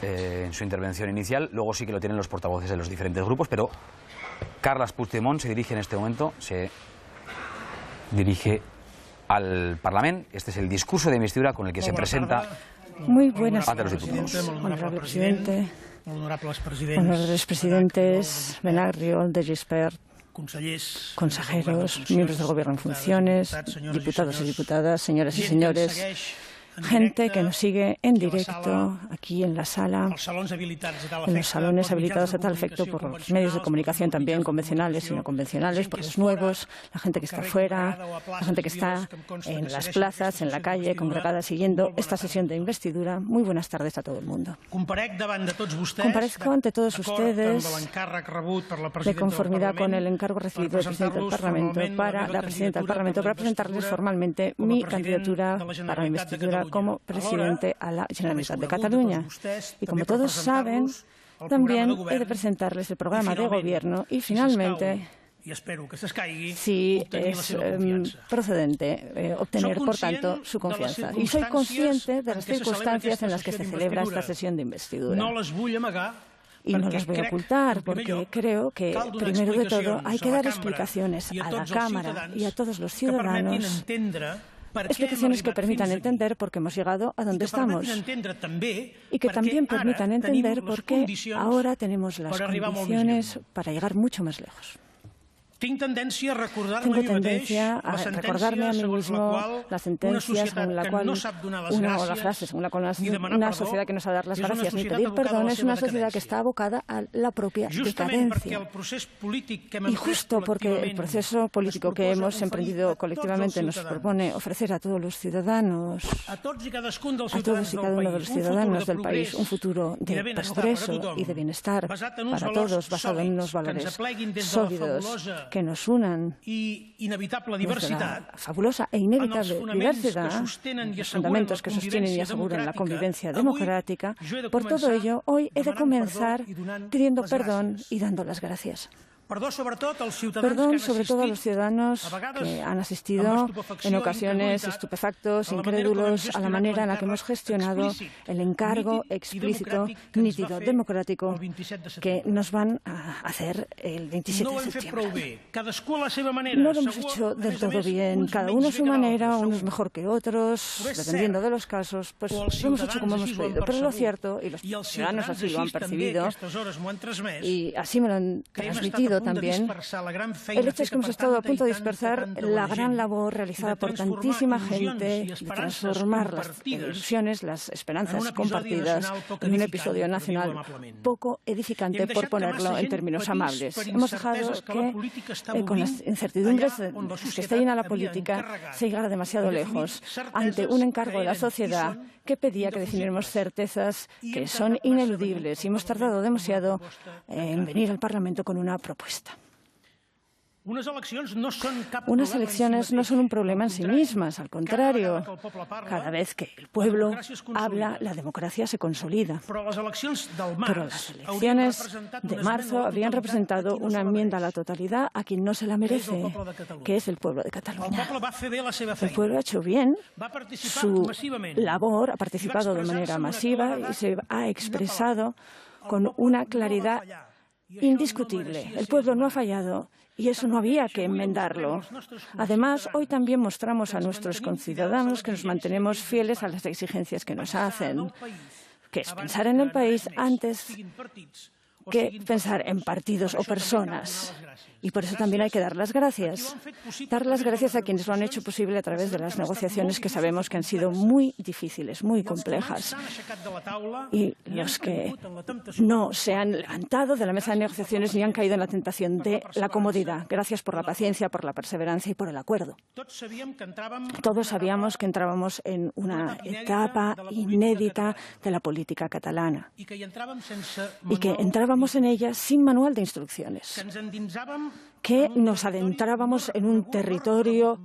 en su intervención inicial. Luego sí que lo tienen los portavoces de los diferentes grupos, pero Carles Puigdemont se dirige en este momento, se dirige al Parlamento. Este es el discurso de investidura con el que se presenta Muy buenas ante los tardes, diputados. honorable presidente, honorables presidentes, Benagrio, de Gispert, consejeros, miembros del Gobierno en funciones, diputados y diputadas, señoras y señores, gente que nos sigue en directo aquí en la sala, en los salones habilitados a tal efecto por los medios de comunicación también convencionales y no convencionales, por los nuevos, la gente que está fuera, la gente que está en las plazas, en la calle, congregada siguiendo esta sesión de investidura. Muy buenas tardes a todo el mundo. Comparezco ante todos ustedes de conformidad con el encargo recibido del presidente del Parlamento para la presidenta del Parlamento para presentarles formalmente mi candidatura para la investidura como presidente a la Generalitat de Cataluña. Y como todos saben, también he de presentarles el programa de gobierno y finalmente, si es procedente, obtener, por tanto, su confianza. Y soy consciente de las circunstancias en las que se celebra esta sesión de investidura. Y no las voy a ocultar, porque creo que, primero de todo, hay que dar explicaciones a la Cámara y a todos los ciudadanos, explicaciones que permitan entender por qué hemos llegado a donde estamos y que también permitan entender por qué ahora tenemos las condiciones para llegar mucho más lejos. Tengo tendencia a recordarme a mí mismo la sentencia según la cual la frase según la cual una sociedad que no sabe dar las gracias ni pedir perdón es una sociedad que está abocada a la propia decadencia. Y justo porque el proceso político que hemos emprendido colectivamente nos propone ofrecer a todos los ciudadanos, a todos y cada uno de los ciudadanos del país, un futuro de progreso y de bienestar para todos, basado en unos valores sólidos que nos unan desde la fabulosa e inevitable diversidad, los fundamentos que sostienen y aseguran la convivencia democrática. Por todo ello, hoy he de comenzar pidiendo perdón y dando las gracias. Perdón sobre todo a los ciudadanos que han asistido en ocasiones estupefactos, incrédulos, a la manera en la que hemos gestionado el encargo explícito, nítido, democrático que nos van a hacer el 27 de septiembre. No lo hemos hecho del todo bien, cada uno a su manera, unos mejor que otros, dependiendo de los casos, pues lo hemos hecho como hemos podido. Pero lo cierto, y los ciudadanos así lo han percibido, y así me lo han transmitido también, el hecho es que hemos estado a punto de dispersar la gran labor realizada por tantísima gente de transformar las ilusiones, las esperanzas compartidas en un episodio nacional poco edificante, por ponerlo en términos amables. Hemos dejado que, con las incertidumbres que está llena la política, se llegara demasiado lejos ante un encargo de la sociedad que pedía que definiéramos certezas que son ineludibles, y hemos tardado demasiado en venir al Parlamento con una propuesta. Unas elecciones no son un problema en sí mismas, al contrario. Cada vez que el pueblo habla, la democracia se consolida. Pero las elecciones de marzo habrían representado una enmienda a la totalidad a quien no se la merece, que es el pueblo de Cataluña. El pueblo ha hecho bien su labor, ha participado de manera masiva y se ha expresado con una claridad indiscutible. El pueblo no ha fallado y eso no había que enmendarlo. Además, hoy también mostramos a nuestros conciudadanos que nos mantenemos fieles a las exigencias que nos hacen, que es pensar en el país antes que pensar en partidos o personas. Y por eso también hay que dar las gracias. Dar las gracias a quienes lo han hecho posible a través de las negociaciones que sabemos que han sido muy difíciles, muy complejas. Y los que no se han levantado de la mesa de negociaciones ni han caído en la tentación de la comodidad. Gracias por la paciencia, por la perseverancia y por el acuerdo. Todos sabíamos que entrábamos en una etapa inédita de la política catalana y que entrábamos en ella sin manual de instrucciones, que nos adentrábamos en un territorio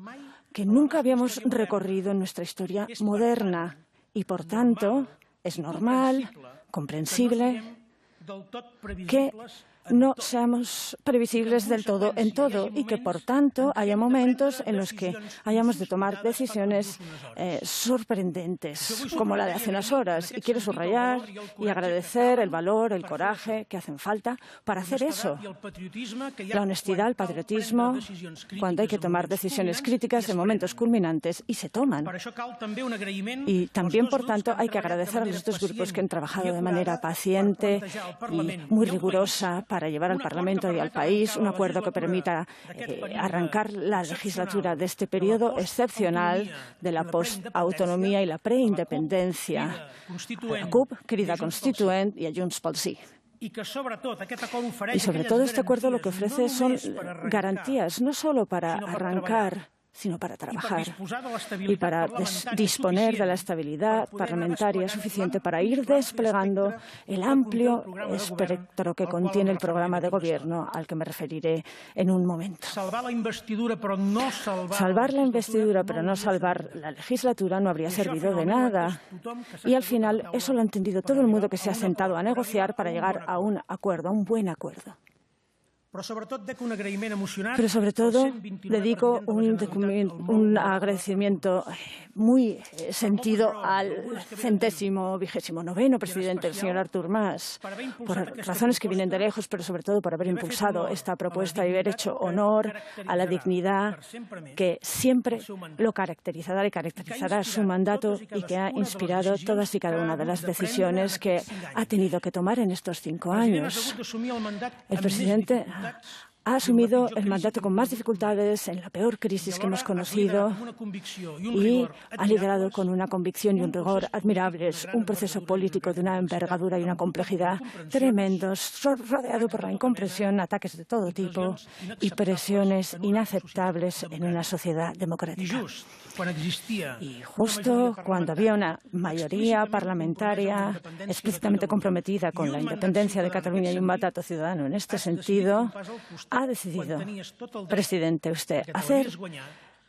que nunca habíamos recorrido en nuestra historia moderna y, por tanto, es normal, comprensible, que no seamos previsibles del todo en todo y que, por tanto, haya momentos en los que hayamos de tomar decisiones sorprendentes, como la de hace unas horas. Y quiero subrayar y agradecer el valor, el coraje que hacen falta para hacer eso. La honestidad, el patriotismo, cuando hay que tomar decisiones críticas en momentos culminantes y se toman. Y también, por tanto, hay que agradecer a los dos grupos que han trabajado de manera paciente y muy rigurosa para llevar al Parlamento y al país un acuerdo que permita arrancar la legislatura de este periodo excepcional de la post-autonomía y la preindependencia, a la CUP, Crida Constituent i a Junts pel Sí. Y sobre todo este acuerdo lo que ofrece son garantías, no solo para arrancar, sino para trabajar y para disponer de la estabilidad parlamentaria suficiente para ir desplegando el amplio espectro que contiene el programa de gobierno al que me referiré en un momento. Salvar la investidura pero no salvar la legislatura no habría servido de nada. Y al final eso lo ha entendido todo el mundo que se ha sentado a negociar para llegar a un acuerdo, a un buen acuerdo. Pero sobre todo dedico un agradecimiento muy sentido al 129º presidente, el señor Artur Mas, por razones que vienen de lejos, pero sobre todo por haber impulsado esta propuesta y haber hecho honor a la dignidad que siempre lo caracterizará y caracterizará su mandato y que ha inspirado todas y cada una de las decisiones que ha tenido que tomar en estos 5 años. El presidente ha asumido el mandato con más dificultades en la peor crisis que hemos conocido y ha liderado con una convicción y un rigor admirables un proceso político de una envergadura y una complejidad tremendos, rodeado por la incomprensión, ataques de todo tipo y presiones inaceptables en una sociedad democrática. Y justo cuando había una mayoría parlamentaria explícitamente comprometida con la independencia de Cataluña y un mandato ciudadano en este sentido, ha decidido, presidente, usted, hacer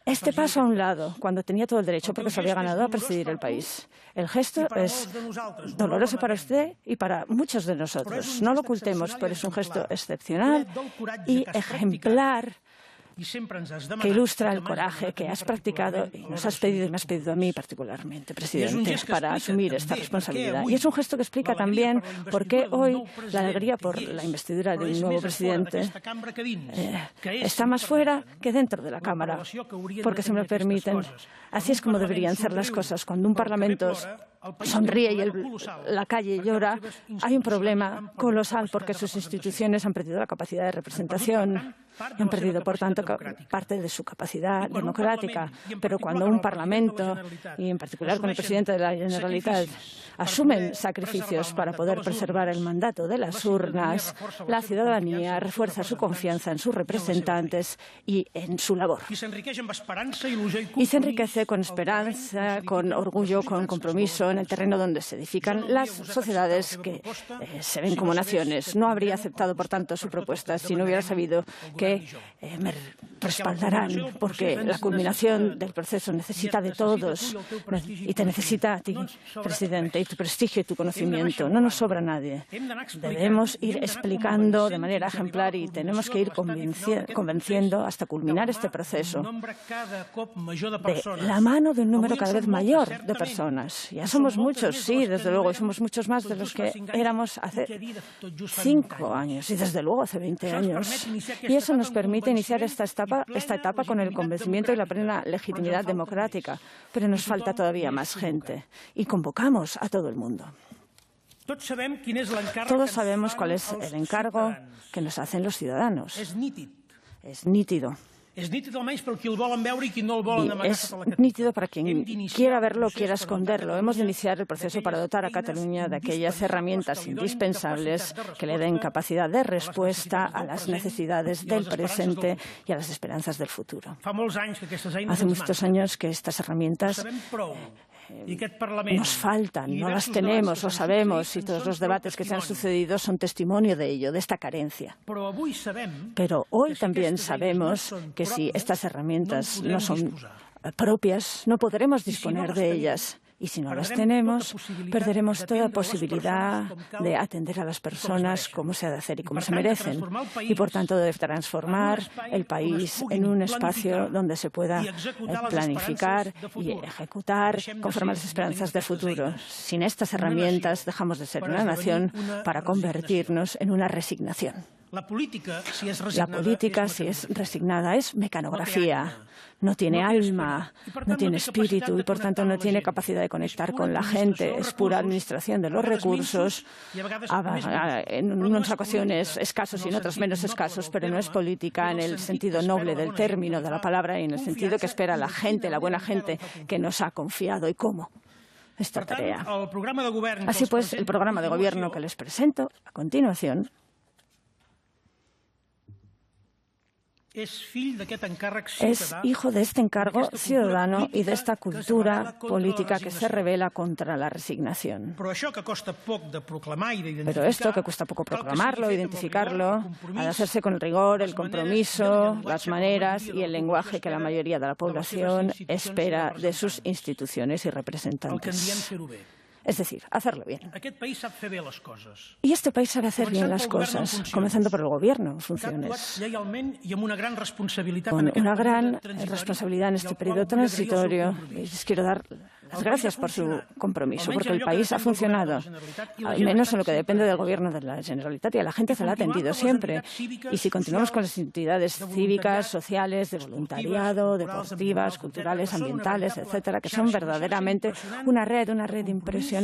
este paso a un lado, cuando tenía todo el derecho, porque se había ganado a presidir el país. El gesto es doloroso para usted y para muchos de nosotros. No lo ocultemos, pero es un gesto excepcional y ejemplar que ilustra el coraje que has practicado y nos has pedido y me has pedido a mí particularmente, presidente, para asumir esta responsabilidad. Y es un gesto que explica también por qué hoy la alegría por la investidura de un nuevo presidente está más fuera que dentro de la Cámara, porque se me permiten. Así es como deberían ser las cosas. Cuando un Parlamento sonríe y la calle llora, hay un problema colosal porque sus instituciones han perdido la capacidad de representación y han perdido, por tanto, parte de su capacidad democrática. Pero cuando un Parlamento, y en particular con el presidente de la Generalitat, asumen sacrificios para poder preservar el mandato de las urnas, la ciudadanía refuerza su confianza en sus representantes y en su labor. Y se enriquece con esperanza, con orgullo, con compromiso en el terreno donde se edifican las sociedades que se ven como naciones. No habría aceptado, por tanto, su propuesta si no hubiera sabido que me respaldarán, porque la culminación del proceso necesita de todos y te necesita a ti, presidente, y tu prestigio y tu conocimiento. No nos sobra nadie. Debemos ir explicando de manera ejemplar y tenemos que ir convenciendo hasta culminar este proceso de la mano de un número cada vez mayor de personas. Ya somos muchos, sí, desde luego, y somos muchos más de los que éramos hace 5 años y desde luego hace 20 años. Y eso nos permite iniciar esta etapa con el convencimiento y la plena legitimidad democrática. Pero nos falta todavía más gente y convocamos a todo el mundo. Todos sabemos cuál es el encargo que nos hacen los ciudadanos. Es nítido. Es nítido para quien quiera verlo o quiera esconderlo. Hemos de iniciar el proceso para dotar a Cataluña de aquellas herramientas indispensables que le den capacidad de respuesta a las necesidades del presente y a las esperanzas del futuro. Hace muchos años que estas herramientas nos faltan, no las tenemos, lo sabemos, y todos los debates que se han sucedido son testimonio de ello, de esta carencia. Pero hoy también sabemos que si estas herramientas no son propias, no podremos disponer de ellas. Y si no las tenemos, perderemos toda posibilidad de atender a las personas como se ha de hacer y como se merecen. Y, por tanto, de transformar el país en un espacio donde se pueda planificar y ejecutar conforme a las esperanzas de futuro. Sin estas herramientas, dejamos de ser una nación para convertirnos en una resignación. La política, si es resignada, es mecanografía. No tiene alma, no tiene espíritu y, por tanto, no tiene capacidad de conectar con la gente. Es pura administración de los recursos, en unas ocasiones escasos y en otras menos escasos, pero no es política en el sentido noble del término de la palabra y en el sentido que espera la gente, la buena gente que nos ha confiado. ¿Y cómo? Esta tarea. Así pues, el programa de gobierno que les presento a continuación es hijo de este encargo ciudadano y de esta cultura política que se revela contra la resignación. Pero esto, que cuesta poco proclamarlo, identificarlo, ha de hacerse con el rigor, el compromiso, las maneras y el lenguaje que la mayoría de la población espera de sus instituciones y representantes. Es decir, hacerlo bien. Y este país sabe hacer bien las cosas, comenzando por el gobierno en funciones, con una gran responsabilidad en este periodo transitorio. Les quiero dar las gracias por su compromiso, porque el país ha funcionado, al menos en lo que depende del gobierno de la Generalitat, y a la gente se la ha atendido siempre. Y si continuamos con las entidades cívicas, sociales, de voluntariado, deportivas, culturales, ambientales, etcétera, que son verdaderamente una red impresionante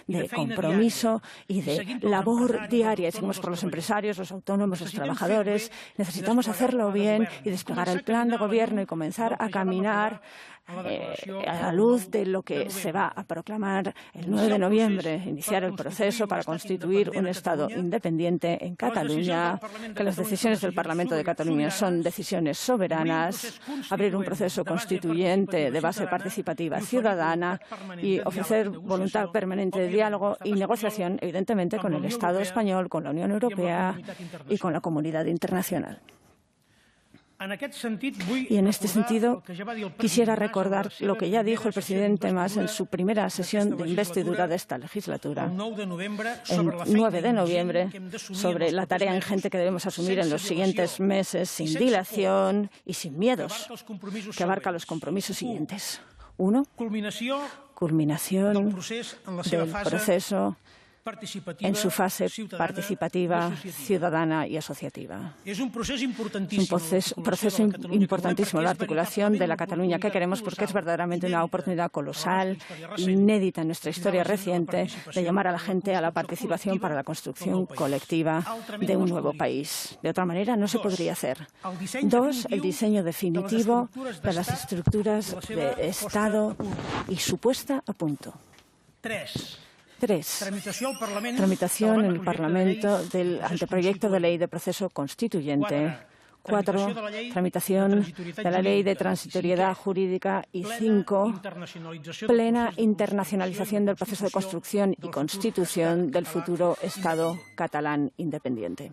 de compromiso y de labor diaria. Seguimos por los empresarios, los autónomos, los trabajadores. Necesitamos hacerlo bien y desplegar el plan de gobierno y comenzar a caminar a la luz de lo que se va a proclamar el 9 de noviembre, iniciar el proceso para constituir un Estado independiente en Cataluña, que las decisiones del Parlamento de Cataluña son decisiones soberanas, abrir un proceso constituyente de base participativa ciudadana y ofrecer voluntad permanente de diálogo y negociación, evidentemente, con el Estado español, con la Unión Europea y con la comunidad internacional. Y en este sentido, quisiera recordar lo que ya dijo el presidente Mas en su primera sesión de investidura de esta legislatura, el 9 de noviembre, sobre la tarea ingente que debemos asumir en los siguientes meses, sin dilación y sin miedos, que abarca los compromisos siguientes. 1. Culminación del proceso en su fase participativa, ciudadana y asociativa. Es un proceso importantísimo, la articulación de la Cataluña que queremos, porque es verdaderamente una oportunidad colosal, inédita en nuestra historia reciente, de llamar a la gente a la participación para la construcción colectiva de un nuevo país. De otra manera, no se podría hacer. 2. El diseño definitivo de las estructuras de Estado y su puesta a punto. 3. Tramitación en el Parlamento del anteproyecto de ley de proceso constituyente. 4. Tramitación de la ley de transitoriedad jurídica. Y 5. Plena internacionalización del proceso de construcción y constitución del futuro Estado catalán independiente.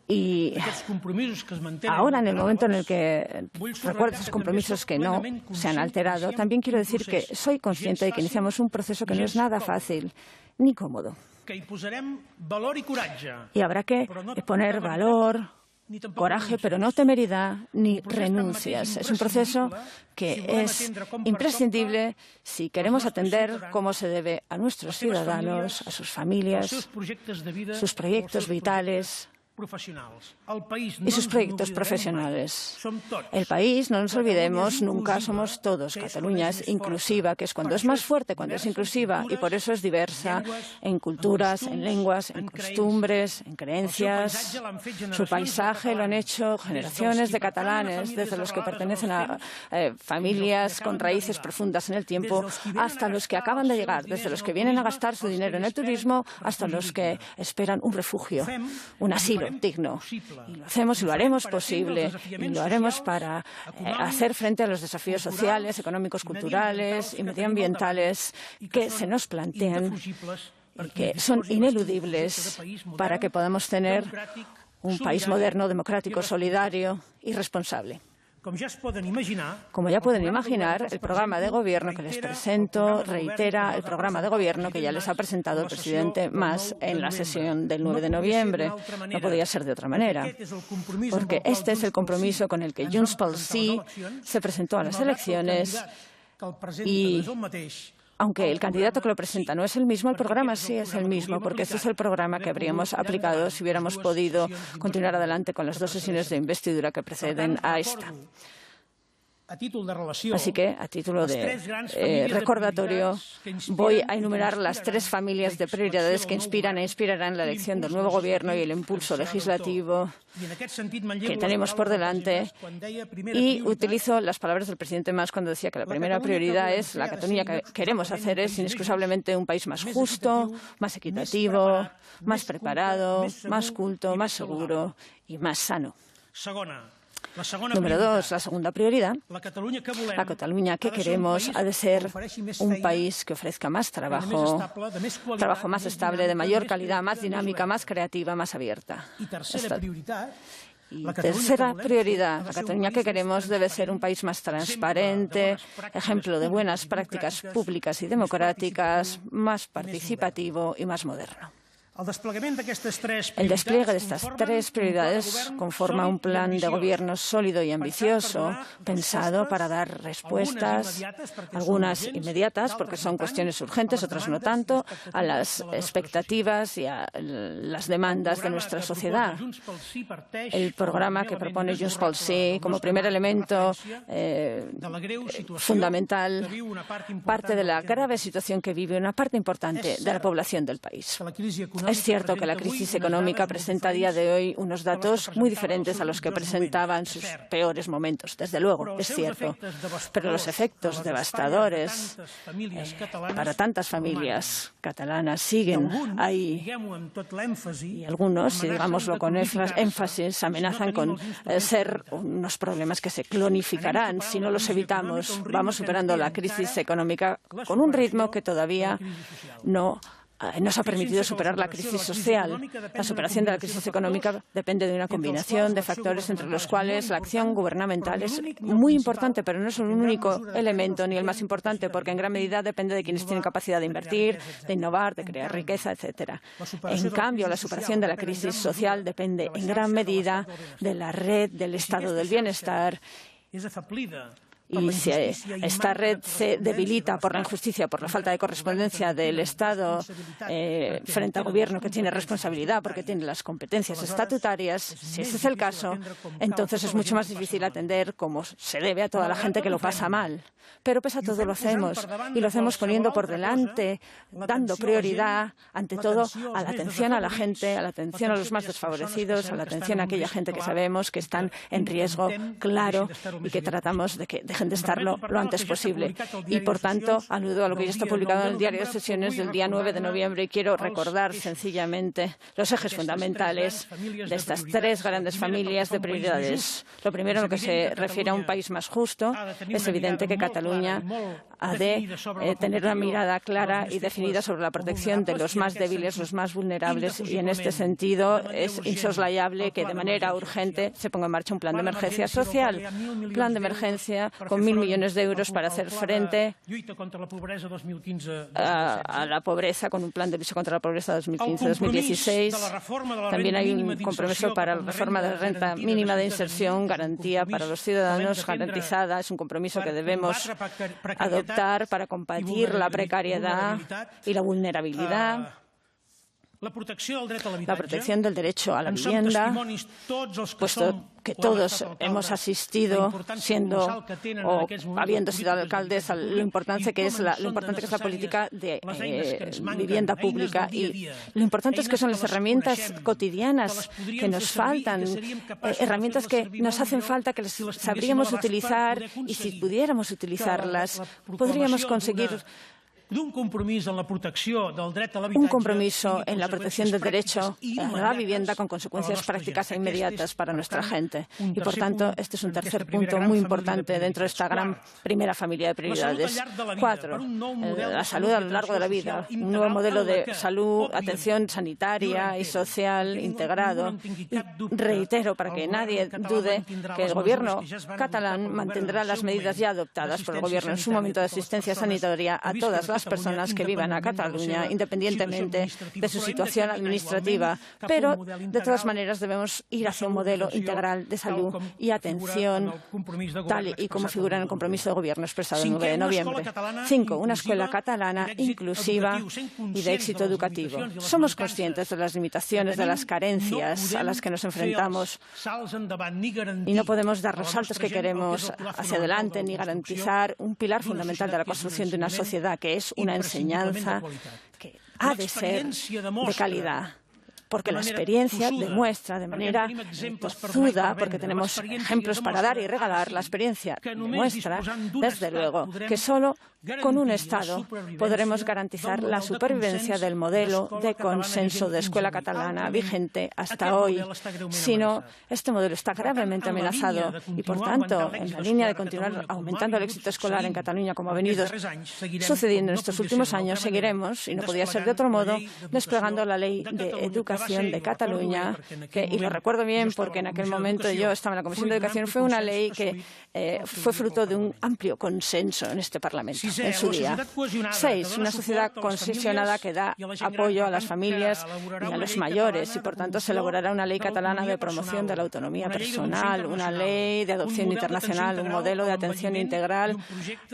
Y ahora, en el momento en el que recuerdo esos compromisos que no se han alterado, también quiero decir que soy consciente de que iniciamos un proceso que no es nada fácil ni cómodo. Y habrá que poner valor, coraje, pero no temeridad ni renuncias. Es un proceso que es imprescindible si queremos atender como se debe a nuestros ciudadanos, a sus familias, sus proyectos vitales y sus proyectos profesionales. El país, no nos olvidemos, nunca somos todos. Cataluña es inclusiva, que es cuando es más fuerte, cuando es inclusiva, y por eso es diversa en culturas, en lenguas, en costumbres, en creencias. Su paisaje lo han hecho generaciones de catalanes, desde los que pertenecen a familias con raíces profundas en el tiempo, hasta los que acaban de llegar, desde los que vienen a gastar su dinero en el turismo, hasta los que esperan un refugio, un asilo digno. Y lo hacemos y lo haremos posible, y lo haremos para hacer frente a los desafíos sociales, económicos, culturales y medioambientales que se nos plantean y que son ineludibles para que podamos tener un país moderno, democrático, solidario y responsable. Como ya pueden imaginar, el programa de gobierno que les presento reitera el programa de gobierno que ya les ha presentado el presidente Mas en la sesión del 9 de noviembre. No podía ser de otra manera, porque este es el compromiso con el que Junts pel Sí se presentó a las elecciones y, aunque el candidato que lo presenta no es el mismo, el programa sí es el mismo, porque este es el programa que habríamos aplicado si hubiéramos podido continuar adelante con las 2 sesiones de investidura que preceden a esta. Así que, a título de recordatorio, voy a enumerar las 3 familias de prioridades que inspiran e inspirarán la elección del nuevo gobierno y el impulso legislativo que tenemos por delante. Y utilizo las palabras del presidente Mas cuando decía que la primera prioridad es la Cataluña que queremos hacer es inexcusablemente un país más justo, más equitativo, más preparado, más culto, más seguro y más sano. Número 2, la segunda prioridad. La Cataluña que queremos ha de ser un país que ofrezca más trabajo más estable, de mayor calidad, más dinámica, más creativa, más abierta. Y tercera prioridad, la Cataluña que queremos debe ser un país más transparente, ejemplo de buenas prácticas públicas y democráticas, más participativo y más moderno. El despliegue de estas 3 prioridades conforma un plan de gobierno sólido y ambicioso, pensado para dar respuestas, algunas inmediatas, porque son cuestiones urgentes, otras no tanto, a las expectativas y a las demandas de nuestra sociedad. El programa que propone Junts pel Sí como primer elemento fundamental parte de la grave situación que vive una parte importante de la población del país. Es cierto que la crisis económica presenta a día de hoy unos datos muy diferentes a los que presentaba en sus peores momentos. Desde luego, es cierto. Pero los efectos devastadores para tantas familias catalanas siguen ahí. Y algunos, digámoslo con énfasis, amenazan con ser unos problemas que se cronificarán si no los evitamos. Vamos superando la crisis económica con un ritmo que todavía no nos ha permitido superar la crisis social. La superación de la crisis económica depende de una combinación de factores entre los cuales la acción gubernamental es muy importante, pero no es un único elemento ni el más importante, porque en gran medida depende de quienes tienen capacidad de invertir, de innovar, de crear riqueza, etc. En cambio, la superación de la crisis social depende en gran medida de la red del estado del bienestar. Y si esta red se debilita por la injusticia, por la falta de correspondencia del Estado frente al Gobierno, que tiene responsabilidad porque tiene las competencias estatutarias, si ese es el caso, entonces es mucho más difícil atender como se debe a toda la gente que lo pasa mal. Pero pese a todo lo hacemos, y lo hacemos poniendo por delante, dando prioridad, ante todo, a la atención a la gente, a la atención a los más desfavorecidos, a la atención a aquella gente que sabemos que están en riesgo claro y que tratamos de que dejen de estarlo lo antes posible. Y, por tanto, aludo a lo que ya está publicado en el Diario de Sesiones del día 9 de noviembre y quiero recordar sencillamente los ejes fundamentales de estas 3 grandes familias de prioridades. Lo primero, en lo que se refiere a un país más justo, es evidente que Cataluña ha de tener una mirada clara y definida sobre la protección de los más débiles, los más vulnerables, y en este sentido es insoslayable que de manera urgente se ponga en marcha un plan de emergencia social, plan de emergencia con 1.000 millones de euros para hacer frente a la pobreza, con un plan de lucha contra la pobreza 2015-2016. También hay un compromiso para la reforma de la renta mínima de inserción, garantía para los ciudadanos garantizada. Es un compromiso que debemos adoptar para combatir la precariedad y la vulnerabilidad. La protección del derecho a la vivienda, puesto que todos hemos asistido, siendo o habiendo sido alcaldes, a lo importante que es la política de vivienda pública, y lo importante es que son las herramientas cotidianas que nos faltan, herramientas que nos hacen falta, que las sabríamos utilizar, y si pudiéramos utilizarlas, podríamos conseguir un compromiso en la protección del derecho a la vivienda con consecuencias prácticas e inmediatas para nuestra gente. Y, por tanto, este es un tercer punto muy importante dentro de esta gran primera familia de prioridades. 4. La salud a lo largo de la vida. Un nuevo modelo de salud, atención sanitaria y social integrado. Y reitero, para que nadie dude, que el Gobierno catalán mantendrá las medidas ya adoptadas por el Gobierno en su momento de asistencia sanitaria a todas las personas que vivan a Cataluña, independientemente de su situación administrativa. Pero, de todas maneras, debemos ir hacia un modelo integral de salud y atención, tal y como figura en el compromiso de Gobierno expresado el 9 de noviembre. 5. Una escuela catalana inclusiva y de éxito educativo. Somos conscientes de las limitaciones, de las carencias a las que nos enfrentamos y no podemos dar los saltos que queremos hacia adelante ni garantizar un pilar fundamental de la construcción de una sociedad, que es una enseñanza que ha de ser de calidad. Porque la experiencia demuestra de manera tozuda, porque tenemos ejemplos para dar y regalar, la experiencia demuestra, desde luego, que solo con un Estado podremos garantizar la supervivencia del modelo de consenso de escuela catalana vigente hasta hoy. Si no, este modelo está gravemente amenazado y, por tanto, en la línea de continuar aumentando el éxito escolar en Cataluña, como ha venido sucediendo en estos últimos años, seguiremos, y no podía ser de otro modo, desplegando la Ley de Educación de Cataluña, que, y lo recuerdo bien porque en aquel momento yo estaba en la Comisión de Educación, fue una ley que fue fruto de un amplio consenso en este Parlamento en su día. 6. Una sociedad cohesionada que da apoyo a las familias y a los mayores, y por tanto se elaborará una ley catalana de promoción de la autonomía personal, una ley de adopción internacional, un modelo de atención integral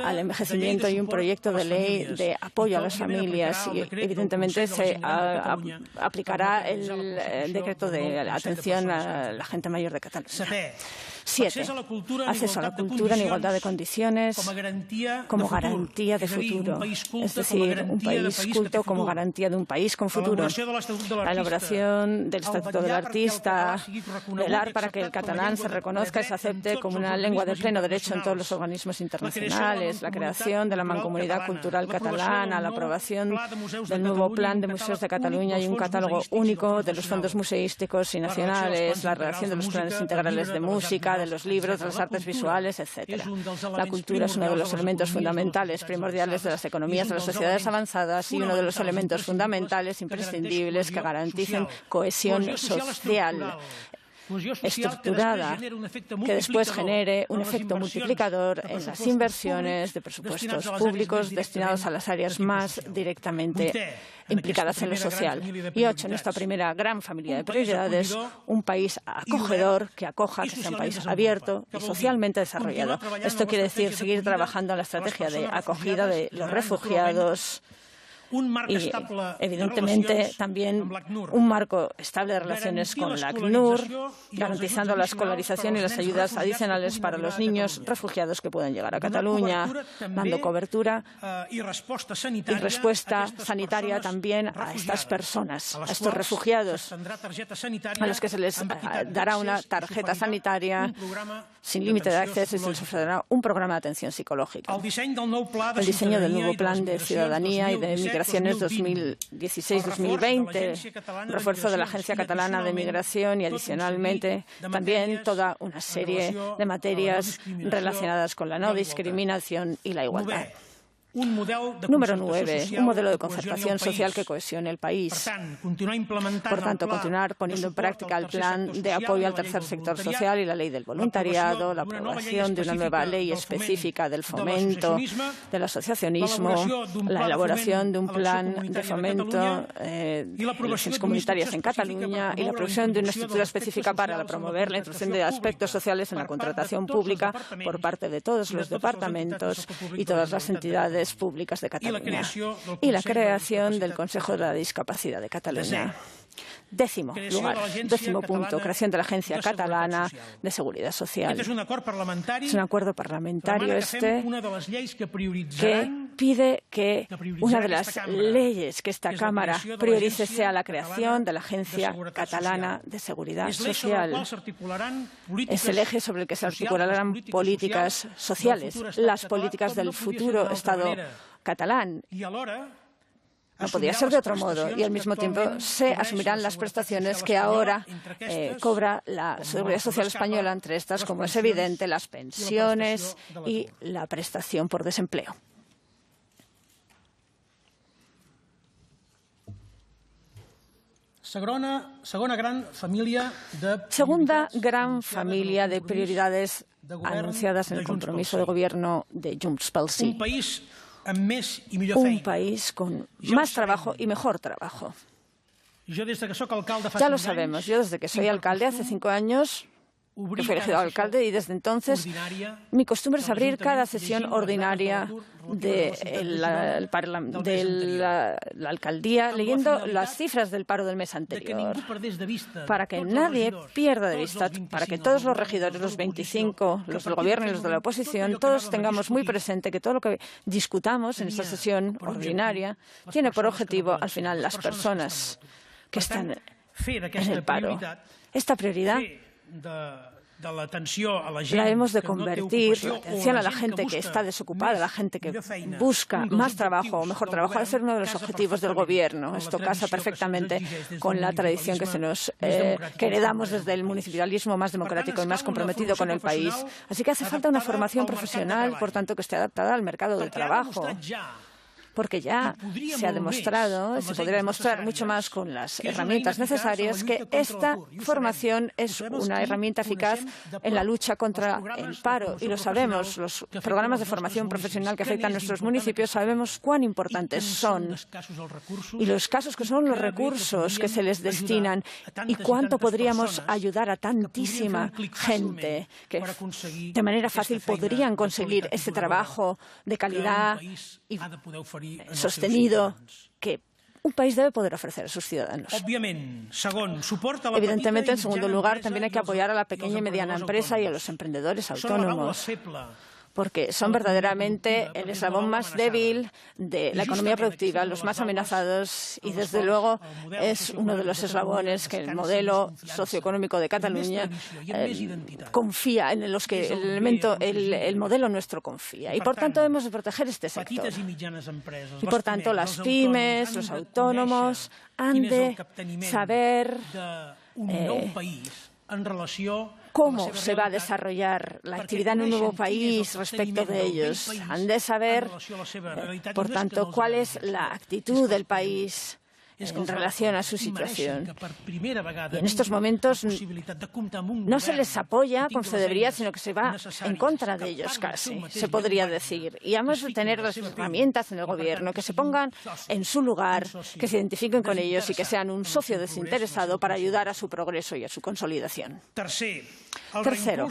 al envejecimiento y un proyecto de ley de apoyo a las familias, y evidentemente se aplicará el decreto de atención a la gente mayor de Cataluña. 7. Acceso a la cultura en igualdad de condiciones como garantía de futuro. Es decir, un país culto como garantía de un país con futuro. La elaboración del Estatuto del Artista, velar para que el catalán se reconozca y se acepte como una lengua de pleno derecho en todos los organismos internacionales, la creación de la Mancomunidad Cultural Catalana, la aprobación del nuevo Plan de Museos de Cataluña y un catálogo único de los fondos museísticos y nacionales, la redacción de los planes integrales de música, de los libros, de las artes visuales, etc. La cultura es uno de los elementos fundamentales, primordiales de las economías de las sociedades avanzadas y uno de los elementos fundamentales imprescindibles que garanticen cohesión social estructurada, que después genere un efecto multiplicador en las inversiones de presupuestos públicos destinados a las áreas más directamente implicadas en lo social. Y 8, en esta primera gran familia de prioridades, un país acogedor que acoja, que sea un país abierto y socialmente desarrollado. Esto quiere decir seguir trabajando en la estrategia de acogida de los refugiados y, evidentemente, también un marco estable de relaciones con la ACNUR, garantizando la escolarización y las ayudas adicionales para los niños refugiados que pueden llegar a Cataluña, dando cobertura y respuesta sanitaria también a estas personas, a estos refugiados, a los que se les dará una tarjeta sanitaria sin límite de acceso y se les ofrecerá un programa de atención psicológica. El diseño del nuevo plan de ciudadanía y de migraciones 2016-2020, refuerzo de la Agencia Catalana de Migración y, adicionalmente, también toda una serie de materias relacionadas con la no discriminación y la igualdad. Número 9. Un modelo de concertación social que cohesione el país. Por tanto, continuar poniendo en práctica el plan de apoyo al tercer sector social y la ley del voluntariado, la aprobación de una nueva ley específica del fomento del asociacionismo, la elaboración de un plan de fomento de relaciones comunitarias en Cataluña y la provisión de una estructura específica para promover la introducción de aspectos sociales en la contratación pública por parte de todos los departamentos y todas las entidades públicas de Cataluña, y la creación del Consejo de la Discapacidad de Cataluña. 10º punto, creación de la Agencia Catalana de Seguridad Social. Es un acuerdo parlamentario que pide que una de las leyes que esta Cámara priorice sea la creación de la Agencia Catalana de Seguridad Social. Es el eje sobre el que se articularán políticas sociales, las políticas del futuro Estado catalán. No podría ser de otro modo, y al mismo tiempo se asumirán las prestaciones que ahora cobra la Seguridad Social española, entre estas, como es evidente, las pensiones y la prestación por desempleo. Segunda gran familia de prioridades anunciadas en el compromiso de gobierno de Junts pel Sí. Un país con más trabajo y mejor trabajo. Ya lo sabemos, yo desde que soy alcalde hace 5 años, que fui elegido alcalde, y desde entonces mi costumbre es abrir cada sesión ordinaria de la alcaldía leyendo las cifras del paro del mes anterior, para que nadie pierda de vista, para que todos los regidores, los 25, los del gobierno y los de la oposición, todos tengamos muy presente que todo lo que discutamos en esta sesión ordinaria tiene por objetivo, al final, las personas que están en el paro. Esta prioridad la hemos de convertir, la atención a la gente que está desocupada, a la gente que busca más trabajo o mejor trabajo, a ser uno de los objetivos del Gobierno. Esto casa perfectamente con la tradición que heredamos desde el municipalismo más democrático y más comprometido con el país. Así que hace falta una formación profesional, por tanto, que esté adaptada al mercado del trabajo. Porque ya se ha demostrado, se podría demostrar mucho más con las herramientas necesarias, que esta formación es una herramienta eficaz en la lucha contra el paro. Y lo sabemos, los programas de formación profesional que afectan a nuestros municipios, sabemos cuán importantes son. Y los casos que son los recursos que se les destinan y cuánto podríamos ayudar a tantísima gente que de manera fácil podrían conseguir ese trabajo de calidad y sostenido que un país debe poder ofrecer a sus ciudadanos. Evidentemente, en segundo lugar, también hay que apoyar a la pequeña y mediana empresa y a los emprendedores autónomos, porque son verdaderamente el eslabón más débil de la economía productiva, los más amenazados, y desde luego es uno de los eslabones que el modelo socioeconómico de Cataluña confía, en los que el modelo nuestro confía. Y por tanto hemos de proteger este sector. Y por tanto las pymes, los autónomos han de saber cómo se va a desarrollar la actividad en un nuevo país respecto de ellos. Han de saber, por tanto, cuál es la actitud del país en relación a su situación. Y en estos momentos no se les apoya como se debería, sino que se va en contra de ellos casi, se podría decir. Y hemos de tener las herramientas en el Gobierno que se pongan en su lugar, que se identifiquen con ellos y que sean un socio desinteresado para ayudar a su progreso y a su consolidación. Tercero,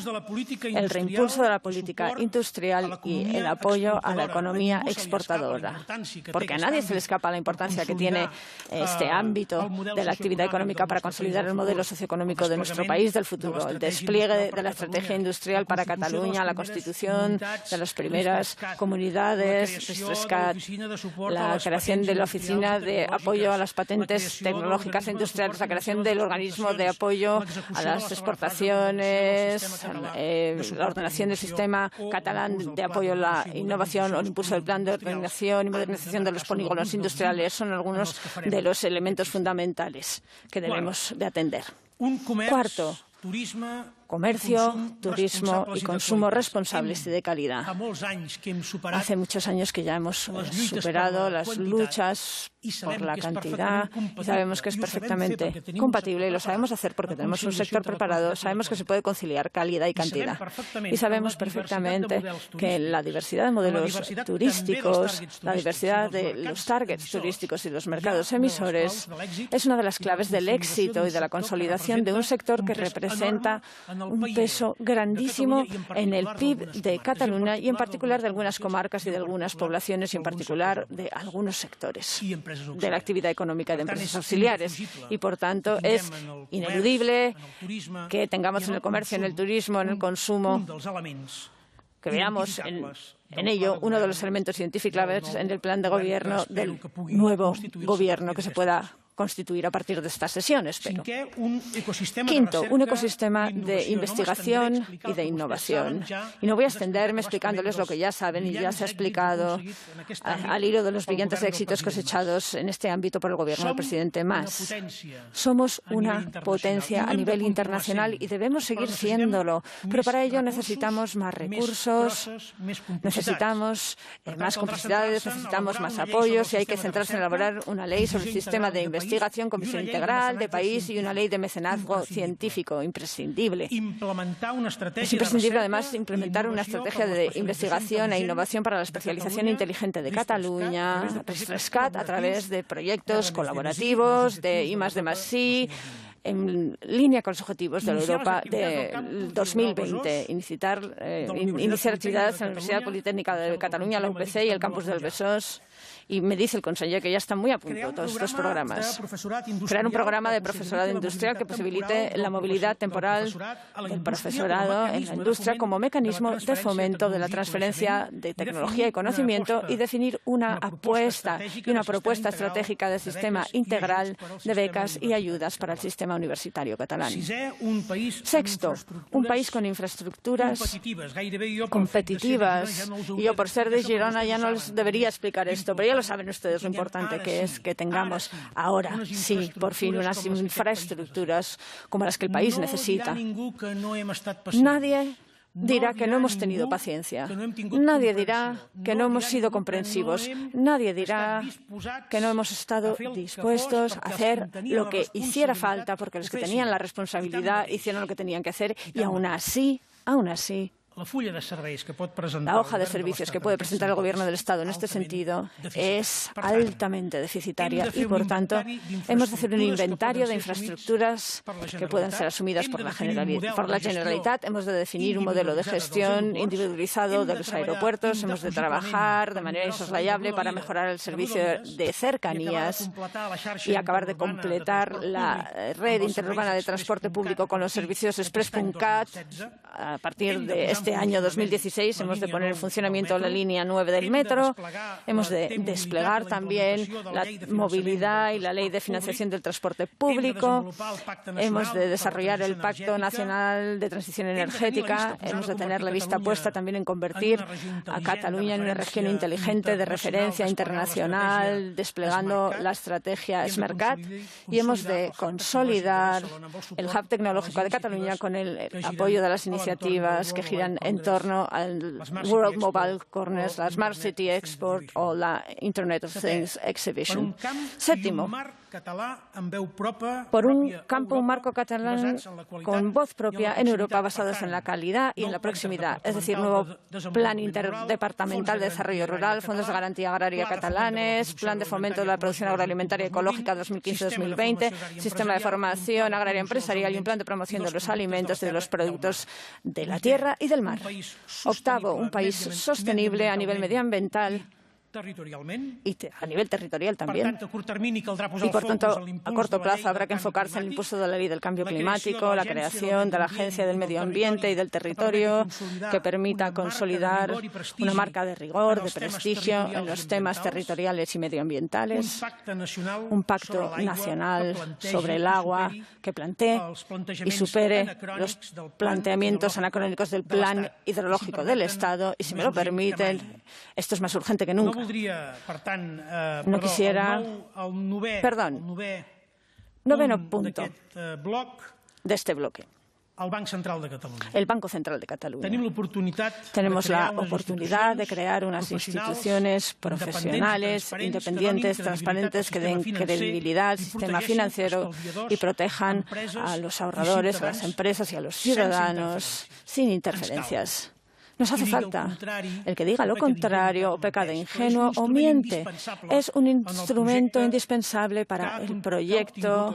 el reimpulso de la política industrial y el apoyo a la economía exportadora, porque a nadie se le escapa la importancia que tiene este ámbito de la actividad económica para consolidar el modelo socioeconómico de nuestro país del futuro, el despliegue de la estrategia industrial para Cataluña, la constitución de las primeras comunidades, Ris3cat, la creación de la Oficina de Apoyo a las Patentes Tecnológicas e Industriales, la creación del organismo de apoyo a las exportaciones, la ordenación del sistema catalán de apoyo a la innovación o el impulso del plan de ordenación y modernización de los polígonos industriales son algunos de los elementos fundamentales que debemos de atender. Cuarto, comercio, turismo y consumo responsables y de calidad. Hace muchos años que ya hemos superado las luchas por la cantidad y sabemos que es perfectamente compatible, y lo sabemos hacer porque tenemos un sector preparado, sabemos que se puede conciliar calidad y cantidad. Y sabemos perfectamente que la diversidad de modelos turísticos, la diversidad de los targets turísticos y los mercados emisores es una de las claves del éxito y de la consolidación de un sector que representa un peso grandísimo en el PIB de Cataluña y en particular de algunas comarcas y de algunas poblaciones y en particular de algunos sectores de la actividad económica de empresas auxiliares. Y por tanto es ineludible que tengamos en el comercio, en el turismo, en el consumo que veamos en ello uno de los elementos identificables en el plan de gobierno del nuevo gobierno que se pueda constituir a partir de estas sesiones. Pero quinto, un ecosistema de investigación y de innovación. Y no voy a extenderme explicándoles lo que ya saben y ya se ha explicado al hilo de los brillantes éxitos cosechados en este ámbito por el gobierno del presidente Mas. Somos una potencia a nivel internacional y debemos seguir siéndolo, pero para ello necesitamos más recursos, necesitamos más complicidades, necesitamos más apoyos y hay que centrarse en elaborar una ley sobre el sistema de investigación con visión integral de país y una ley de mecenazgo científico imprescindible. Es imprescindible, además, implementar una estrategia de investigación e innovación para la especialización inteligente de Cataluña, RISC-SCAT, a través de proyectos colaborativos de I+D+I, en línea con los objetivos de la Europa de 2020, iniciar actividades en la Universidad Politécnica de Cataluña, la UPC y el campus del Besós. Y me dice el conseller que ya están muy a punto todos estos programas. Crear un programa de profesorado industrial que posibilite la movilidad temporal del profesorado en la industria como mecanismo de fomento de la transferencia de tecnología y conocimiento y definir una apuesta y una propuesta estratégica de sistema integral de becas y ayudas para el sistema universitario catalán. Sexto, un país con infraestructuras competitivas. Y yo, por ser de Girona, ya no les debería explicar esto, pero ya lo saben ustedes lo importante que es que tengamos ahora, sí, por fin, unas infraestructuras como las que el país necesita. Nadie dirá que no hemos tenido paciencia. Nadie dirá que no hemos sido comprensivos. Nadie dirá que no hemos estado dispuestos a hacer lo que hiciera falta, porque los que tenían la responsabilidad hicieron lo que tenían que hacer y aún así, la hoja de servicios que puede presentar el Gobierno del Estado en este sentido es altamente deficitaria y, por tanto, hemos de hacer un inventario de infraestructuras que puedan ser asumidas por la Generalitat. Hemos de definir un modelo de gestión individualizado de los aeropuertos. Hemos de trabajar de manera insoslayable para mejorar el servicio de cercanías y acabar de completar la red interurbana de transporte público con los servicios Express.cat. A partir de este año 2016 hemos de poner en funcionamiento la línea 9 del metro, hemos de desplegar también la movilidad y la ley de financiación del transporte público, hemos de desarrollar el Pacto Nacional de Transición Energética, hemos de tener la vista puesta también en convertir a Cataluña en una región inteligente de referencia internacional, desplegando la estrategia SMERCAT, y hemos de consolidar el hub tecnológico de Cataluña con el apoyo de las iniciativas que giran en torno al World Mobile Corners, la Smart City Export o la Internet of Things Exhibition. Séptimo, por un campo, un marco catalán con voz propia en Europa basados en la calidad y en la proximidad, es decir, nuevo plan interdepartamental de desarrollo rural, fondos de garantía agraria catalanes, plan de fomento de la producción agroalimentaria ecológica 2015-2020, sistema de formación agraria empresarial y un plan de promoción de los alimentos y de los productos de la tierra y del mar. Octavo, un país sostenible a nivel medioambiental y a nivel territorial también. Y, por tanto, a corto plazo habrá que enfocarse en el impulso de la ley del cambio climático, la creación de la Agencia del Medio Ambiente y del Territorio, que permita consolidar una marca de rigor, de prestigio en los temas territoriales y medioambientales, un pacto nacional sobre el agua que plantee y supere los planteamientos anacrónicos del Plan Hidrológico del Estado. Y, si me lo permiten, esto es más urgente que nunca. No quisiera... Perdón. Noveno punto de este bloque. El Banco Central de Cataluña. Tenemos la oportunidad de crear unas instituciones profesionales, independientes, transparentes, que den credibilidad al sistema financiero y protejan a los ahorradores, a las empresas y a los ciudadanos sin interferencias. Nos hace falta. El que diga lo contrario o peca de ingenuo o miente. Es un instrumento indispensable para el proyecto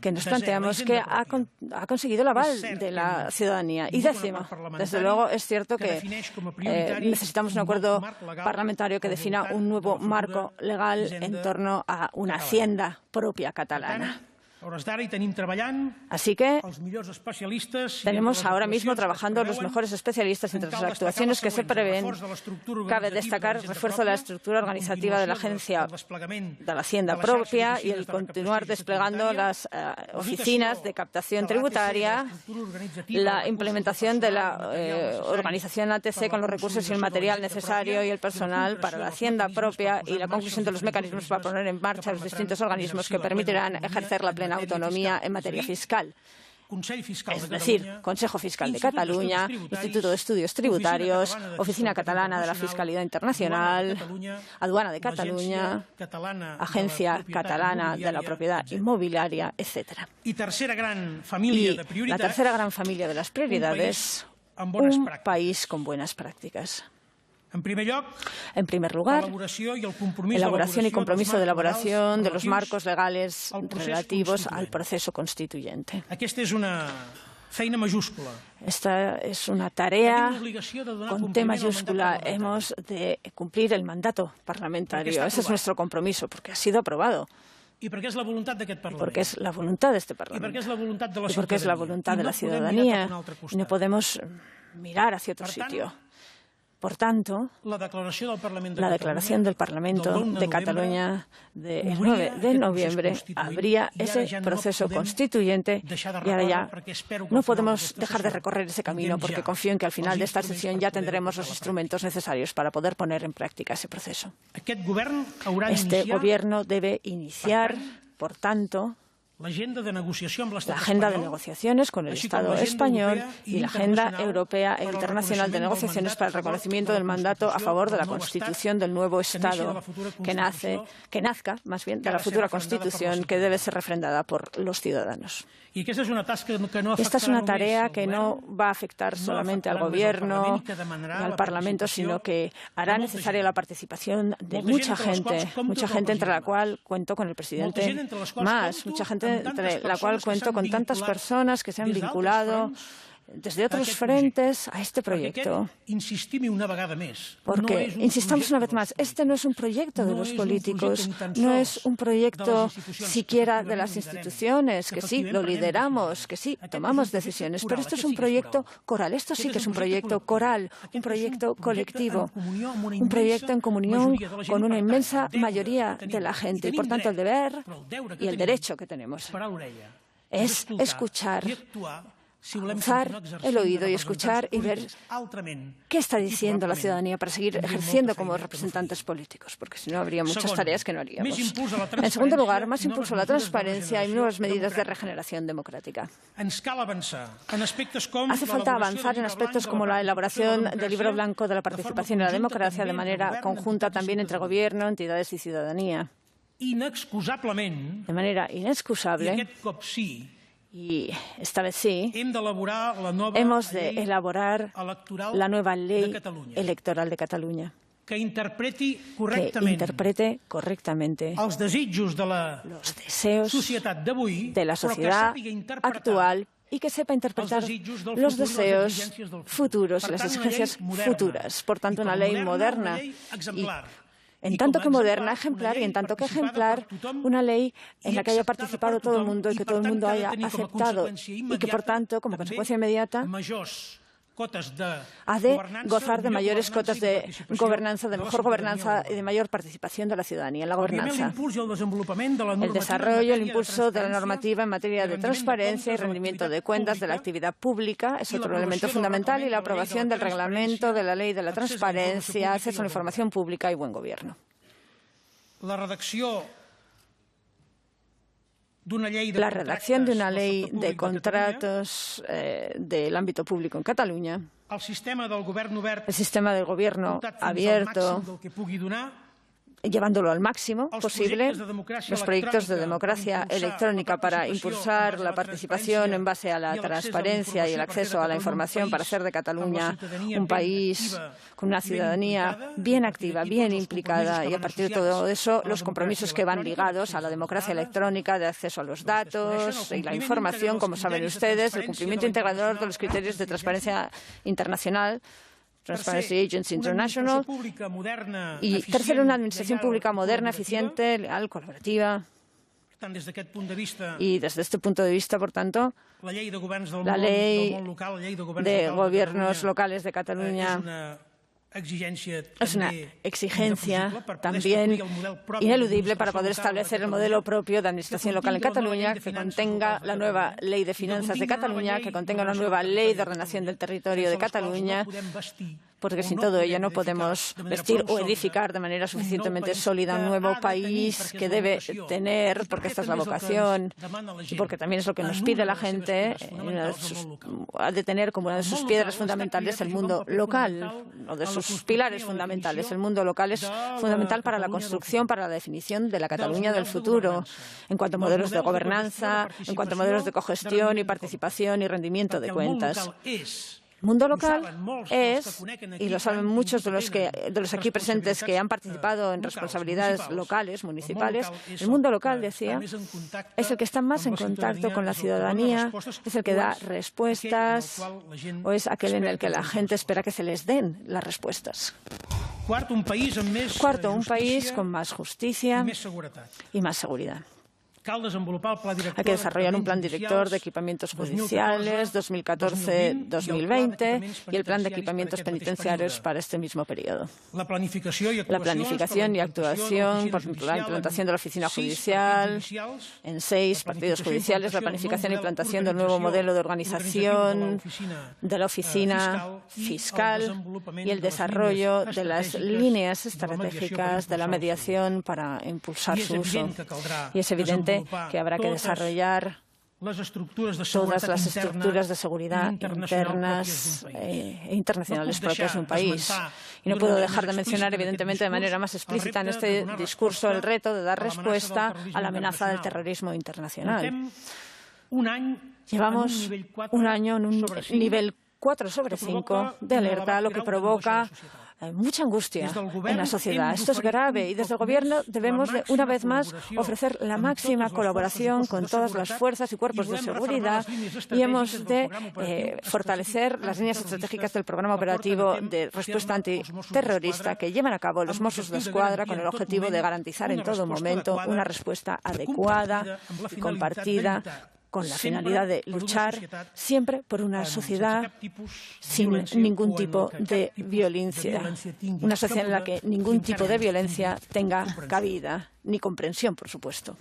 que nos planteamos, que ha conseguido el aval de la ciudadanía. Y décimo, desde luego es cierto que necesitamos un acuerdo parlamentario que defina un nuevo marco legal en torno a una hacienda propia catalana. Así que tenemos ahora mismo trabajando los mejores especialistas entre las actuaciones que se prevén. Cabe destacar el refuerzo de la estructura organizativa de la Agencia de la Hacienda propia y el continuar desplegando las oficinas de captación tributaria, la implementación de la organización ATC con los recursos y el material necesario y el personal para la Hacienda propia y la conclusión de los mecanismos para poner en marcha los distintos organismos que permitirán ejercer la plena autonomía en materia fiscal. Es decir, Consejo Fiscal de Cataluña, Instituto de Estudios Tributarios, Oficina Catalana de la Fiscalidad Internacional, Aduana de Cataluña, Agencia Catalana de la Propiedad Inmobiliaria, etc. Y la tercera gran familia de las prioridades, un país con buenas prácticas. En primer lugar, elaboración y compromiso de elaboración de los marcos legales relativos al proceso constituyente. Esta es una tarea con T mayúscula. Hemos de cumplir el mandato parlamentario. Ese es nuestro compromiso, porque ha sido aprobado. Y porque es la voluntad de este Parlamento. Y porque es la voluntad de la ciudadanía. Y no podemos mirar hacia otro sitio. Por tanto, la declaración del Parlamento de Cataluña del 9 de noviembre abría ese proceso constituyente y ahora ya no podemos dejar de recorrer ese camino porque confío en que al final de esta sesión ya tendremos los instrumentos necesarios para poder poner en práctica ese proceso. Este gobierno debe iniciar, por tanto, la agenda de negociaciones con el Estado español y la agenda europea e internacional de negociaciones para el reconocimiento del mandato a favor de la constitución del nuevo Estado, que nazca más bien de la futura constitución que debe ser refrendada por los ciudadanos. Esta es una tarea que no va a afectar solamente al Gobierno y al Parlamento, sino que hará necesaria la participación de mucha gente entre la cual cuento con el presidente Mas, mucha gente entre la cual cuento con tantas personas que se han vinculado desde otros frentes a este proyecto. Porque, insistamos una vez más, este no es un proyecto de los políticos, no es un proyecto siquiera de las instituciones, que sí, lo lideramos, que sí, tomamos decisiones, pero esto es un proyecto coral, esto sí que es un proyecto coral, un proyecto colectivo, un proyecto en comunión con una inmensa mayoría de la gente y, por tanto, el deber y el derecho que tenemos es escuchar, alzar el oído y escuchar y ver qué está diciendo la ciudadanía para seguir ejerciendo como representantes políticos, porque si no habría muchas tareas que no haríamos. En segundo lugar, más impulso a la transparencia y nuevas medidas de regeneración democrática. Hace falta avanzar en aspectos como la elaboración del libro blanco de la participación en la democracia de manera conjunta también entre gobierno, entidades y ciudadanía. De manera inexcusable, y esta vez sí, hemos de elaborar la nueva ley electoral de Cataluña, que interprete correctamente los deseos de la sociedad actual y que sepa interpretar los deseos futuros y las exigencias futuras. Por tanto, una ley moderna y en tanto que moderna, ejemplar, y en tanto que ejemplar, una ley en la que haya participado todo el mundo y que todo el mundo haya aceptado y que, por tanto, como consecuencia inmediata, ha de gozar de mayores cotas de gobernanza, de mejor gobernanza y de mayor participación de la ciudadanía en la gobernanza. El desarrollo, el impulso de la normativa en materia de transparencia y rendimiento de cuentas de la actividad pública es otro elemento fundamental, y la aprobación del reglamento de la ley de la transparencia, acceso a la información pública y buen gobierno. La redacción de una ley de contratos del ámbito público en Cataluña, el sistema del gobierno abierto, llevándolo al máximo posible, los proyectos de democracia electrónica para impulsar la participación en base a la transparencia y el acceso a la información para hacer de Cataluña un país con una ciudadanía bien activa, bien implicada, y a partir de todo eso los compromisos que van ligados a la democracia electrónica, de acceso a los datos y la información, como saben ustedes, el cumplimiento integrador de los criterios de transparencia internacional, Transparency Agency International, y tercero, una administración pública moderna, eficiente, leal, colaborativa, Y desde este punto de vista, por tanto, la ley de gobiernos locales de Cataluña es una exigencia también ineludible para poder establecer el modelo propio de administración local en Cataluña, que contenga la nueva ley de finanzas de Cataluña, que contenga una nueva ley de ordenación del territorio de Cataluña, porque sin todo ello no podemos vestir o edificar de manera suficientemente sólida un nuevo país que debe tener, porque esta es la vocación y porque también es lo que nos pide la gente, ha de tener como una de sus piedras fundamentales el mundo local, uno de sus pilares fundamentales. El mundo local es fundamental para la construcción, para la definición de la Cataluña del futuro, en cuanto a modelos de gobernanza, en cuanto a modelos de cogestión y participación y rendimiento de cuentas. El mundo local es, y lo saben muchos de los aquí presentes que han participado en responsabilidades locales, municipales, el mundo local, decía, es el que está más en contacto con la ciudadanía, es el que da respuestas o es aquel en el que la gente espera que se les den las respuestas. Cuarto, un país con más justicia y más seguridad. Hay que desarrollar un plan director de equipamientos judiciales 2014-2020 y el plan de equipamientos penitenciarios para este mismo periodo. La planificación y actuación, por ejemplo, la implantación de la oficina judicial en 6 partidos judiciales, la planificación y implantación del nuevo modelo de organización de la oficina fiscal y el desarrollo de las líneas estratégicas de la mediación para impulsar su uso. Y es evidente que habrá que desarrollar todas las estructuras de seguridad internas e internacionales propias de un país. Y no puedo dejar de mencionar, evidentemente, de manera más explícita en este discurso el reto de dar respuesta a la amenaza del terrorismo internacional. Llevamos un año en un nivel 4/5 de alerta, lo que provoca mucha angustia en la sociedad. Esto es grave y desde el Gobierno debemos, una vez más, ofrecer la máxima colaboración con todas las fuerzas y cuerpos de seguridad y hemos de fortalecer las líneas estratégicas del programa operativo de respuesta antiterrorista que llevan a cabo los Mossos d'Esquadra con el objetivo de garantizar en todo momento una respuesta adecuada y compartida con la finalidad de luchar siempre por una sociedad sin ningún tipo de violencia, una sociedad en la que ningún tipo de violencia tenga cabida, ni comprensión, por supuesto.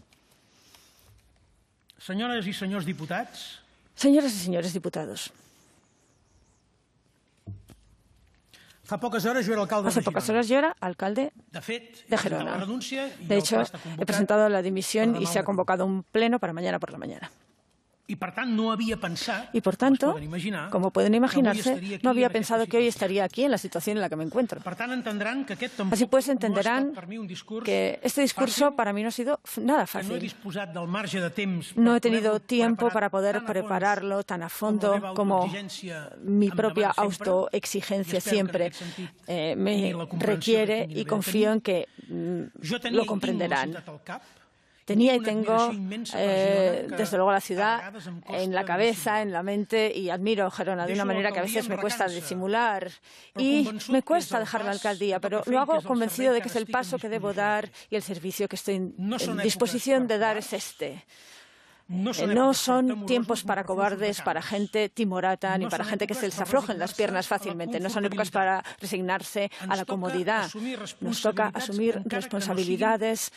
Señoras y señores diputados. Señoras y señores diputados. Hace pocas horas yo era alcalde de Gerona. De hecho, he presentado la dimisión y se ha convocado un pleno para mañana por la mañana. Y por tanto, como pueden imaginarse, no había pensado que hoy estaría aquí en la situación en la que me encuentro. Así pues, entenderán que este discurso para mí no ha sido nada fácil. No he tenido tiempo para poder prepararlo tan a fondo como mi propia autoexigencia siempre me requiere y confío en que lo comprenderán. Tenía y tengo, desde luego, la ciudad en la cabeza, en la mente, y admiro Gerona de una manera que a veces me cuesta disimular. Y me cuesta dejar la alcaldía, pero lo hago convencido de que es el paso que debo dar y el servicio que estoy en disposición de dar es este. No son tiempos para cobardes, para gente timorata, ni para gente que se les aflojen las piernas fácilmente. No son épocas para resignarse a la comodidad. Nos toca asumir responsabilidades,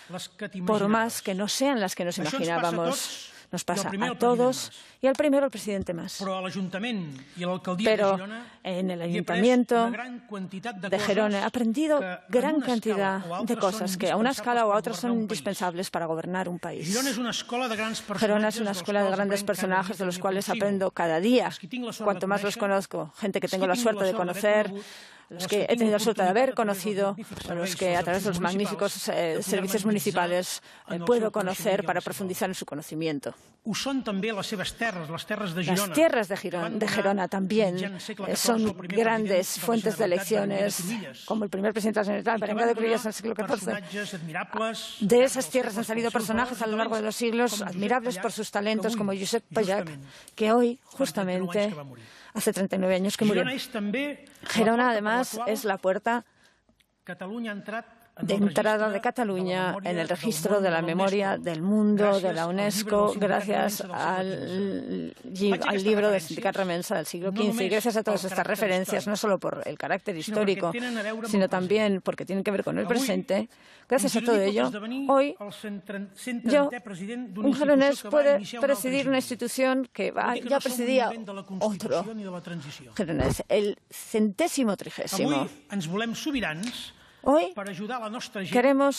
por más que no sean las que nos imaginábamos. Nos pasa a todos y al primero al presidente más. Pero en el ayuntamiento de Gerona he aprendido gran cantidad de cosas que a una escala o a otra son indispensables para gobernar un país. Gerona es una escuela de grandes personajes de los cuales aprendo cada día. Cuanto más los conozco, gente que tengo la suerte de conocer, los que he tenido la suerte de haber conocido, a los que a través de los magníficos servicios municipales puedo conocer para profundizar en su conocimiento. Las tierras de Gerona también son grandes fuentes de lecciones, como el primer presidente de la Generalitat, Berenguer de Cruïlles, en el siglo XIV. De esas tierras han salido personajes a lo largo de los siglos admirables por sus talentos, como Josep Pallach, que hoy, justamente, hace 39 años que murió. Gerona, además, es la puerta de entrada de Cataluña en el registro de la memoria del mundo de la UNESCO, gracias al libro de Sindicat Remensa del siglo XV, y gracias a todas estas referencias, no solo por el carácter histórico, sino también porque tienen que ver con el presente. Gracias a todo ello, hoy un gironés puede presidir una institución que ya presidía otro gironés, el 130º. Hoy queremos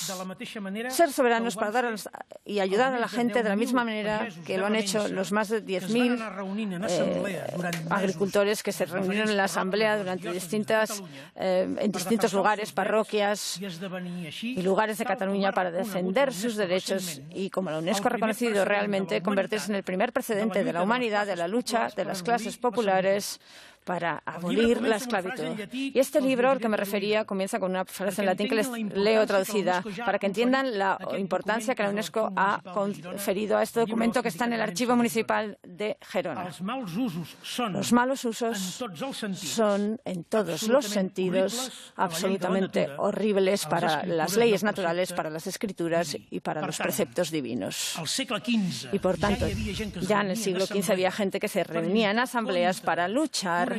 ser soberanos para dar y ayudar a la gente de la misma manera que lo han hecho los más de 10.000 agricultores que se reunieron en la Asamblea durante en distintos lugares, parroquias y lugares de Cataluña para defender sus derechos y, como la UNESCO ha reconocido realmente, convertirse en el primer precedente de la humanidad, de la lucha de las clases populares para abolir la esclavitud. Y este libro al que me refería comienza con una frase en latín que les leo traducida, para que entiendan la importancia que la UNESCO ha conferido a este documento que está en el Archivo Municipal de Gerona. Los malos usos son, en todos los sentidos, absolutamente horribles para las leyes naturales, para las escrituras y para los preceptos divinos. Y, por tanto, ya en el siglo XV había gente que se reunía en asambleas para luchar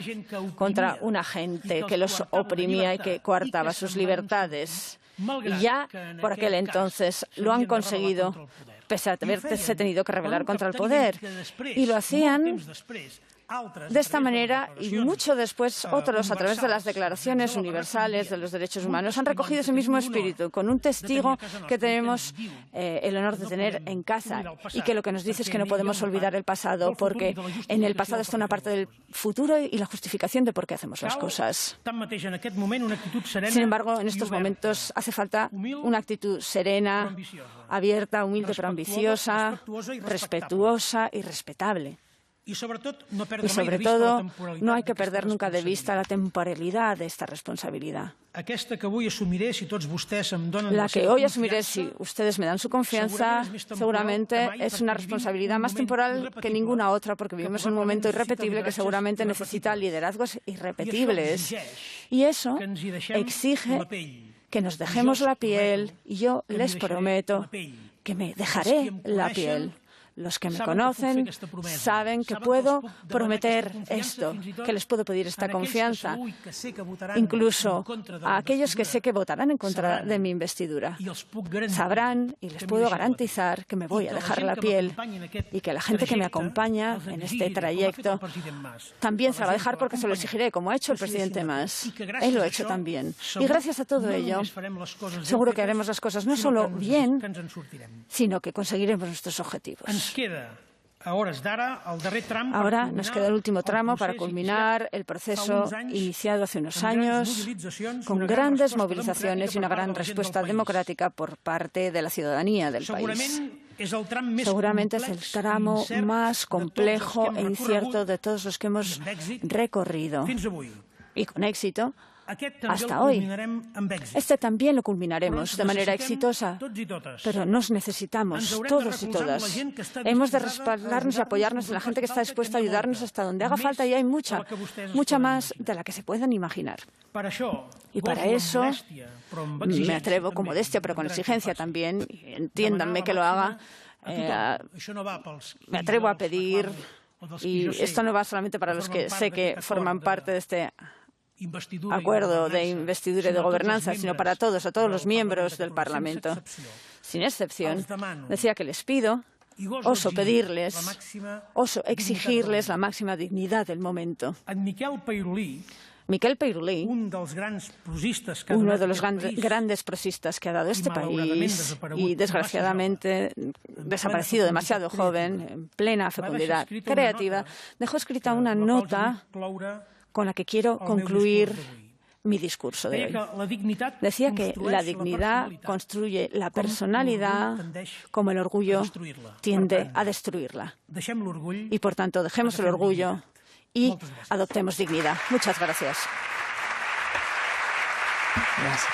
contra una gente que los oprimía y que coartaba sus libertades. Y ya por aquel entonces lo han conseguido, pese a haberse tenido que rebelar contra el poder. Y lo hacían de esta manera, y mucho después otros, a través de las declaraciones universales de los derechos humanos, han recogido ese mismo espíritu, con un testigo que tenemos el honor de tener en casa, y que lo que nos dice es que no podemos olvidar el pasado, porque en el pasado está una parte del futuro y la justificación de por qué hacemos las cosas. Sin embargo, en estos momentos hace falta una actitud serena, abierta, humilde pero ambiciosa, respetuosa y respetable. Y sobre todo, no hay que perder nunca de vista la temporalidad de esta responsabilidad. La que hoy asumiré si ustedes me dan su confianza, seguramente es una responsabilidad más temporal que ninguna otra, porque vivimos en un momento irrepetible que seguramente necesita liderazgos irrepetibles. Y eso exige que nos dejemos la piel, y yo les prometo que me dejaré la piel. Los que me conocen saben que puedo prometer esto, que les puedo pedir esta confianza, incluso a aquellos que sé que votarán en contra de mi investidura. Sabrán y les puedo garantizar que me voy a dejar la piel, y que la gente que me acompaña en este trayecto también se la va a dejar, porque se lo exigiré, como ha hecho el presidente Mas. Él lo ha hecho también. Y gracias a todo ello, seguro que haremos las cosas no solo bien, sino que conseguiremos nuestros objetivos. Ahora nos queda el último tramo para culminar el proceso iniciado hace unos años, con grandes movilizaciones y una gran respuesta democrática por parte de la ciudadanía del país. Seguramente es el tramo más complejo e incierto de todos los que hemos recorrido, y con éxito hasta hoy. Este también lo culminaremos de manera exitosa, pero nos necesitamos todos y todas. Hemos de respaldarnos y apoyarnos en la gente que está dispuesta a ayudarnos hasta donde haga falta, y hay mucha más de la que se puedan imaginar. Y para eso me atrevo, con modestia pero con exigencia también, y entiéndanme que lo haga, me atrevo a pedir, y esto no va solamente para los que sé que forman parte de este acuerdo de investidura y de gobernanza, sino para todos, a todos los miembros del Parlamento, sin excepción. Decía que les pido, oso pedirles, oso exigirles la máxima dignidad del momento. Miquel Peirulí, uno de los grandes prosistas que ha dado este país, y desgraciadamente desaparecido demasiado joven, en plena fecundidad creativa, dejó escrita una nota con la que quiero concluir mi discurso de hoy. Decía que la dignidad construye la personalidad como el orgullo tiende a destruirla. Y, por tanto, dejemos el orgullo y adoptemos dignidad. Muchas gracias. Gracias.